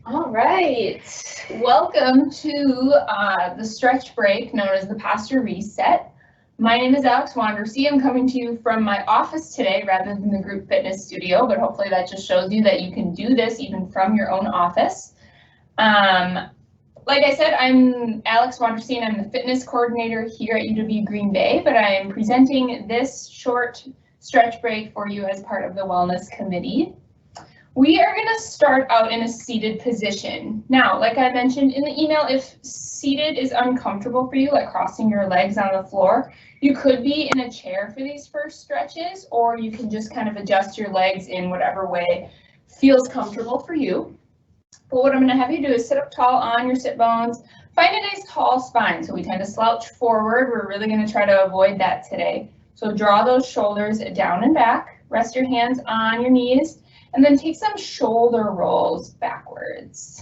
All right, welcome to the stretch break known as the posture reset. My name is Alex Wandersee. I'm coming to you from my office today rather than the group fitness studio, but hopefully that just shows you that you can do this even from your own office. Like I said, I'm Alex Wandersee and I'm the fitness coordinator here at UW Green Bay, but I am presenting this short stretch break for you as part of the wellness committee. We are going to start out in a seated position. Now, like I mentioned in the email, if seated is uncomfortable for you, like crossing your legs on the floor, you could be in a chair for these first stretches, or you can just kind of adjust your legs in whatever way feels comfortable for you. But what I'm going to have you do is sit up tall on your sit bones, find a nice tall spine. So we tend to slouch forward. We're really going to try to avoid that today. So draw those shoulders down and back, rest your hands on your knees, and then take some shoulder rolls backwards.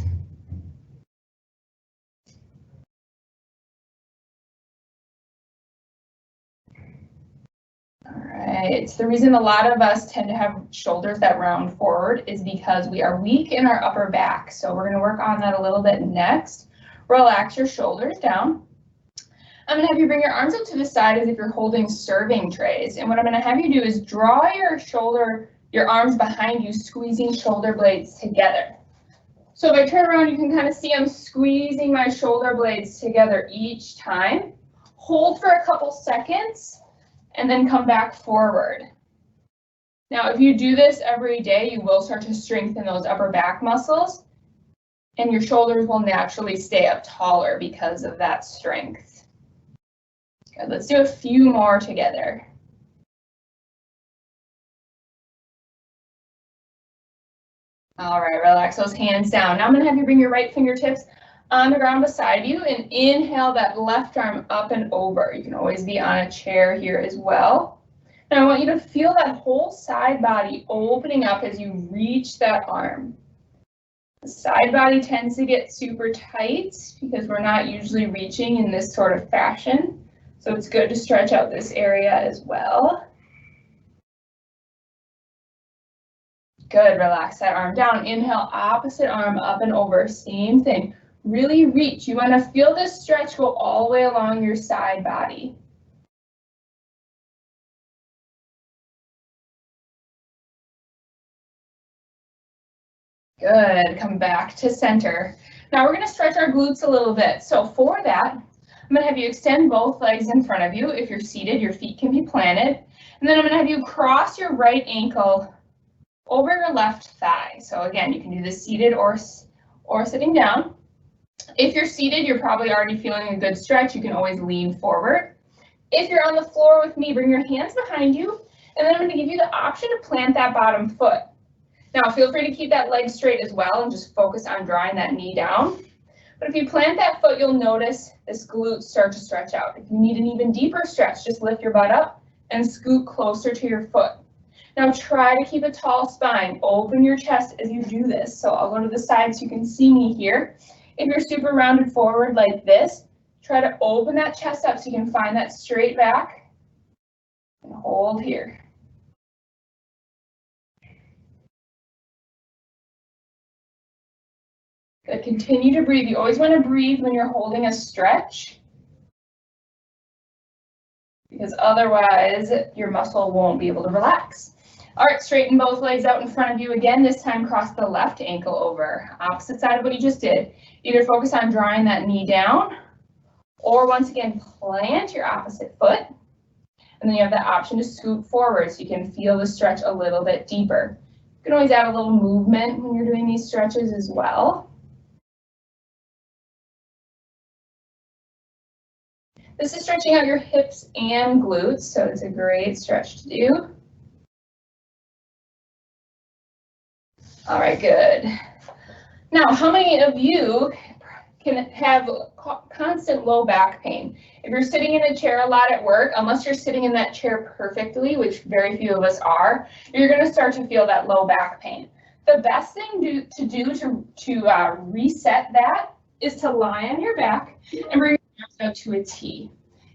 All right, the reason a lot of us tend to have shoulders that round forward is because we are weak in our upper back. So we're going to work on that a little bit next. Relax your shoulders down. I'm going to have you bring your arms up to the side as if you're holding serving trays. And what I'm going to have you do is draw your arms behind you, squeezing shoulder blades together. So if I turn around, you can kind of see I'm squeezing my shoulder blades together each time. Hold for a couple seconds and then come back forward. Now, if you do this every day, you will start to strengthen those upper back muscles and your shoulders will naturally stay up taller because of that strength. Good, let's do a few more together. All right, relax those hands down. Now I'm going to have you bring your right fingertips on the ground beside you and inhale that left arm up and over. You can always be on a chair here as well. Now I want you to feel that whole side body opening up as you reach that arm. The side body tends to get super tight because we're not usually reaching in this sort of fashion. So it's good to stretch out this area as well. Good, relax that arm down. Inhale, opposite arm up and over, same thing. Really reach. You want to feel this stretch go all the way along your side body. Good, come back to center. Now we're going to stretch our glutes a little bit. So for that, I'm going to have you extend both legs in front of you. If you're seated, your feet can be planted. And then I'm going to have you cross your right ankle over your left thigh. So again, you can do this seated or sitting down. If you're seated, you're probably already feeling a good stretch. You can always lean forward. If you're on the floor with me, bring your hands behind you, and then I'm going to give you the option to plant that bottom foot. Now feel free to keep that leg straight as well and just focus on drawing that knee down. But if you plant that foot, you'll notice this glute start to stretch out. If you need an even deeper stretch, just lift your butt up and scoot closer to your foot. Now try to keep a tall spine. Open your chest as you do this. So I'll go to the side so you can see me here. If you're super rounded forward like this, try to open that chest up so you can find that straight back and hold here. Good, continue to breathe. You always want to breathe when you're holding a stretch, because otherwise your muscle won't be able to relax. All right, straighten both legs out in front of you again. This time cross the left ankle over. Opposite side of what you just did. Either focus on drawing that knee down, or once again, plant your opposite foot. And then you have the option to scoot forward so you can feel the stretch a little bit deeper. You can always add a little movement when you're doing these stretches as well. This is stretching out your hips and glutes, so it's a great stretch to do. All right, good. Now, how many of you can have constant low back pain? If you're sitting in a chair a lot at work, unless you're sitting in that chair perfectly, which very few of us are, you're going to start to feel that low back pain. The best thing to do to reset that is to lie on your back and bring your arms up to a T.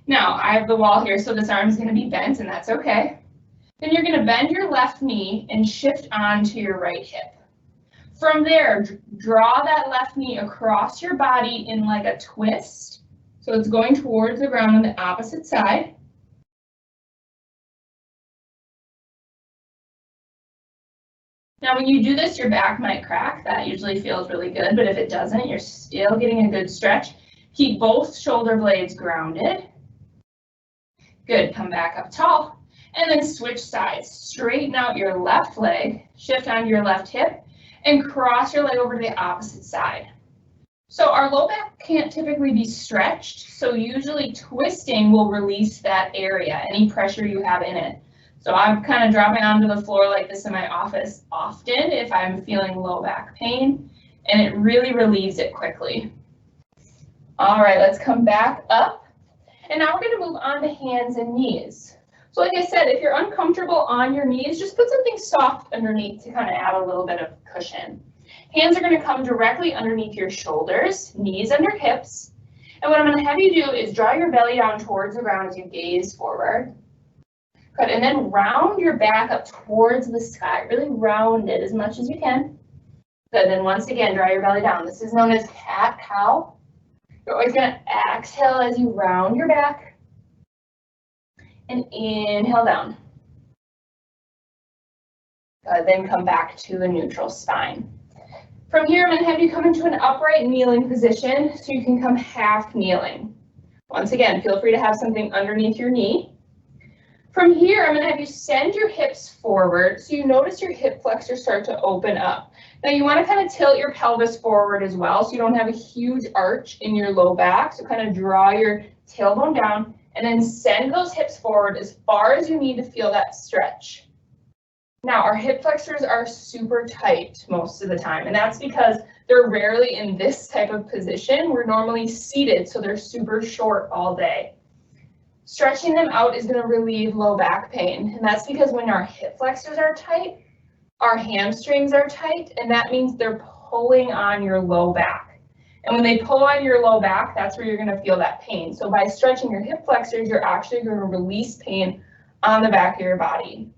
Now, I have the wall here, so this arm is going to be bent, and that's okay. Then you're going to bend your left knee and shift onto your right hip. From there, draw that left knee across your body in like a twist. So it's going towards the ground on the opposite side. Now, when you do this, your back might crack. That usually feels really good, but if it doesn't, you're still getting a good stretch. Keep both shoulder blades grounded. Good, come back up tall. And then switch sides. Straighten out your left leg, shift onto your left hip, and cross your leg over to the opposite side. So our low back can't typically be stretched, so usually twisting will release that area, any pressure you have in it. So I'm kind of dropping onto the floor like this in my office often if I'm feeling low back pain, and it really relieves it quickly. All right, let's come back up. And now we're going to move on to hands and knees. So like I said, if you're uncomfortable on your knees, just put something soft underneath to kind of add a little bit of cushion. Hands are going to come directly underneath your shoulders, knees under hips. And what I'm going to have you do is draw your belly down towards the ground as you gaze forward. Good, and then round your back up towards the sky. Really round it as much as you can. Good, then once again, draw your belly down. This is known as cat-cow. You're always going to exhale as you round your back. And inhale down. Good, then come back to a neutral spine. From here, I'm going to have you come into an upright kneeling position so you can come half kneeling. Once again, feel free to have something underneath your knee. From here, I'm going to have you send your hips forward so you notice your hip flexors start to open up. Now you want to kind of tilt your pelvis forward as well so you don't have a huge arch in your low back. So kind of draw your tailbone down and then send those hips forward as far as you need to feel that stretch. Now our hip flexors are super tight most of the time, and that's because they're rarely in this type of position. We're normally seated, so they're super short all day. Stretching them out is going to relieve low back pain, and that's because when our hip flexors are tight, our hamstrings are tight, and that means they're pulling on your low back. And when they pull on your low back, that's where you're going to feel that pain. So by stretching your hip flexors, you're actually going to release pain on the back of your body.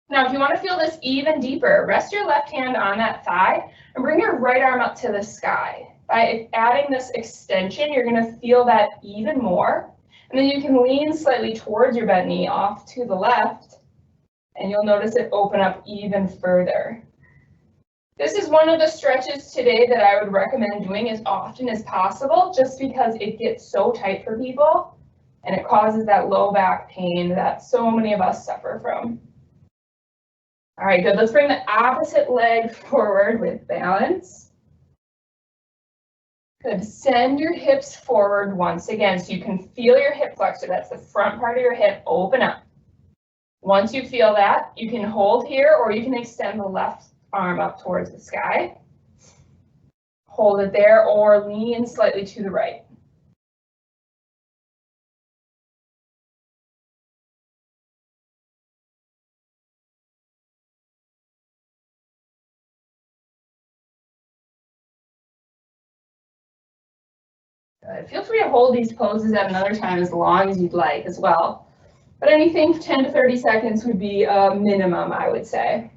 Now, if you want to feel this even deeper, rest your left hand on that thigh and bring your right arm up to the sky. By adding this extension, you're going to feel that even more. And then you can lean slightly towards your bent knee off to the left, and you'll notice it open up even further. This is one of the stretches today that I would recommend doing as often as possible, just because it gets so tight for people and it causes that low back pain that so many of us suffer from. All right, good. Let's bring the opposite leg forward with balance. Good. Send your hips forward once again so you can feel your hip flexor. That's the front part of your hip open up. Once you feel that, you can hold here or you can extend the left arm up towards the sky. Hold it there or lean slightly to the right. Good. Feel free to hold these poses at another time as long as you'd like as well. But anything 10 to 30 seconds would be a minimum, I would say.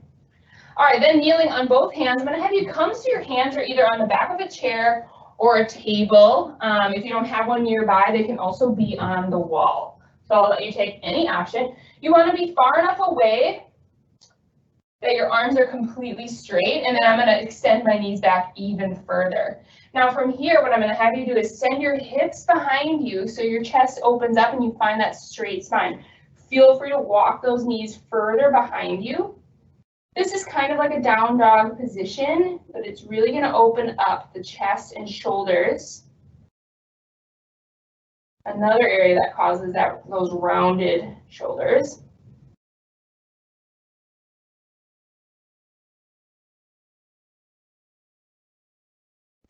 All right, then kneeling on both hands, I'm going to have you come so your hands are either on the back of a chair or a table. If you don't have one nearby, they can also be on the wall. So I'll let you take any option. You want to be far enough away that your arms are completely straight, and then I'm going to extend my knees back even further. Now from here, what I'm going to have you do is send your hips behind you so your chest opens up and you find that straight spine. Feel free to walk those knees further behind you. This is kind of like a down dog position, but it's really going to open up the chest and shoulders. Another area that causes those rounded shoulders.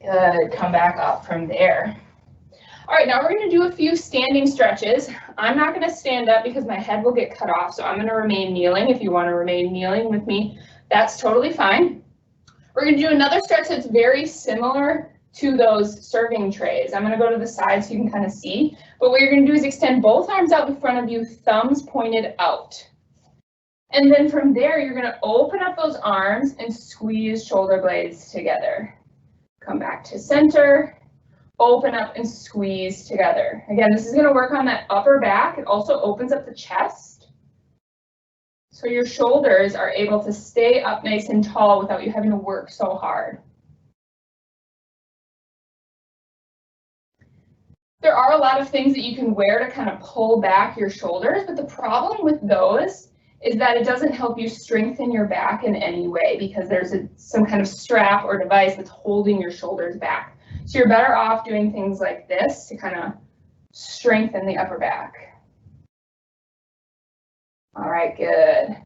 Good, come back up from there. All right, now we're going to do a few standing stretches. I'm not going to stand up because my head will get cut off, so I'm going to remain kneeling. If you want to remain kneeling with me, that's totally fine. We're going to do another stretch that's very similar to those serving trays. I'm going to go to the side so you can kind of see, but what you're going to do is extend both arms out in front of you, thumbs pointed out. And then from there, you're going to open up those arms and squeeze shoulder blades together. Come back to center, open up and squeeze together. Again, this is going to work on that upper back. It also opens up the chest, so your shoulders are able to stay up nice and tall without you having to work so hard. There are a lot of things that you can wear to kind of pull back your shoulders, but the problem with those is that it doesn't help you strengthen your back in any way because there's some kind of strap or device that's holding your shoulders back. So you're better off doing things like this to kind of strengthen the upper back. All right, good.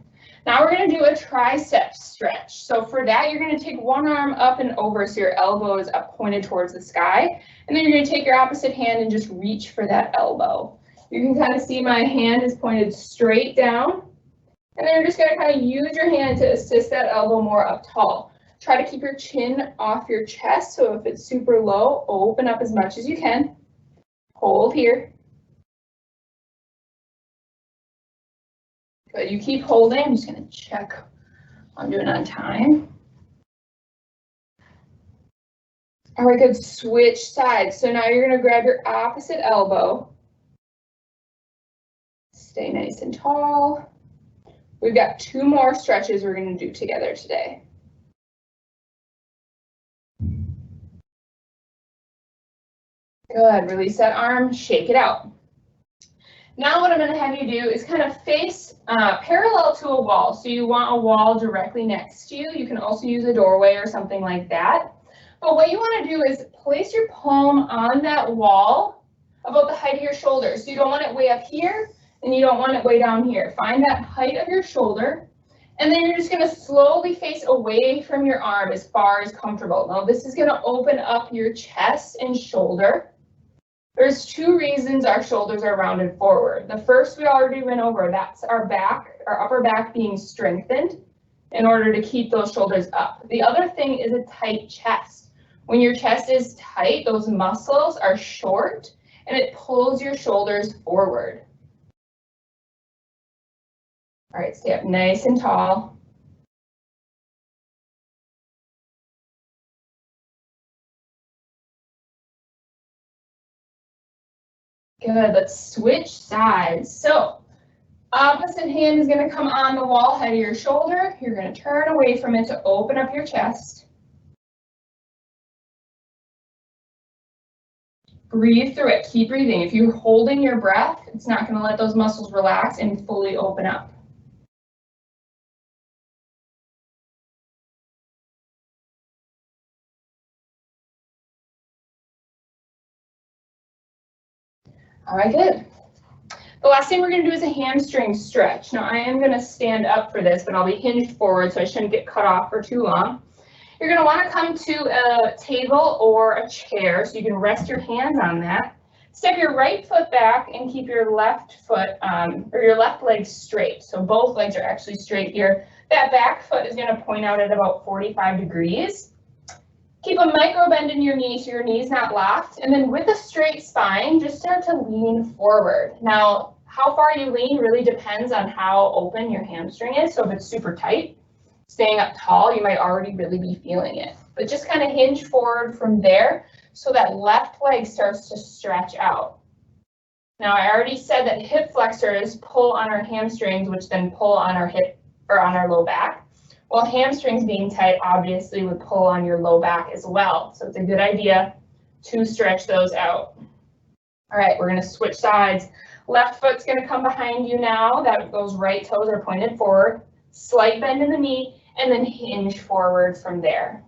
Now we're going to do a tricep stretch. So for that, you're going to take one arm up and over so your elbow is up pointed towards the sky. And then you're going to take your opposite hand and just reach for that elbow. You can kind of see my hand is pointed straight down. And then you're just going to kind of use your hand to assist that elbow more up tall. Try to keep your chin off your chest. So if it's super low, open up as much as you can. Hold here. Good, you keep holding. I'm just going to check I'm doing on time. All right, good, switch sides. So now you're going to grab your opposite elbow. Stay nice and tall. We've got 2 more stretches we're going to do together today. Good, release that arm, shake it out. Now what I'm going to have you do is kind of face parallel to a wall. So you want a wall directly next to you. You can also use a doorway or something like that. But what you want to do is place your palm on that wall about the height of your shoulder. So you don't want it way up here and you don't want it way down here. Find that height of your shoulder. And then you're just going to slowly face away from your arm as far as comfortable. Now this is going to open up your chest and shoulder. There's 2 reasons our shoulders are rounded forward. The first we already went over, that's our back, our upper back being strengthened in order to keep those shoulders up. The other thing is a tight chest. When your chest is tight, those muscles are short and it pulls your shoulders forward. All right, stay up nice and tall. Good, let's switch sides. So opposite hand is going to come on the wall, head of your shoulder. You're going to turn away from it to open up your chest. Breathe through it, keep breathing. If you're holding your breath, it's not going to let those muscles relax and fully open up. All right, good. The last thing we're going to do is a hamstring stretch. Now I am going to stand up for this, but I'll be hinged forward so I shouldn't get cut off for too long. You're going to want to come to a table or a chair so you can rest your hands on that. Step your right foot back and keep your left foot or your left leg straight. So both legs are actually straight here. That back foot is going to point out at about 45 degrees. Keep a micro bend in your knee so your knee's not locked. And then with a straight spine, just start to lean forward. Now, how far you lean really depends on how open your hamstring is. So if it's super tight, staying up tall, you might already really be feeling it. But just kind of hinge forward from there so that left leg starts to stretch out. Now, I already said that hip flexors pull on our hamstrings, which then pull on our hip or on our low back. Well, hamstrings being tight obviously would pull on your low back as well. So it's a good idea to stretch those out. All right, we're going to switch sides. Left foot's going to come behind you now. Those right toes are pointed forward. Slight bend in the knee and then hinge forward from there.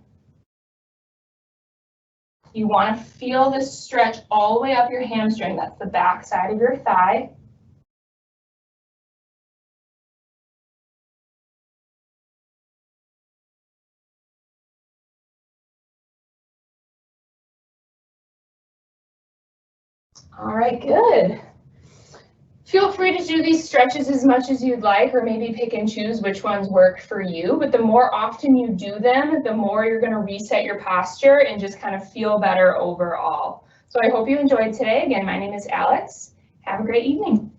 You want to feel this stretch all the way up your hamstring. That's the back side of your thigh. All right, good. Feel free to do these stretches as much as you'd like, or maybe pick and choose which ones work for you. But the more often you do them, the more you're going to reset your posture and just kind of feel better overall. So I hope you enjoyed today. Again, my name is Alex. Have a great evening.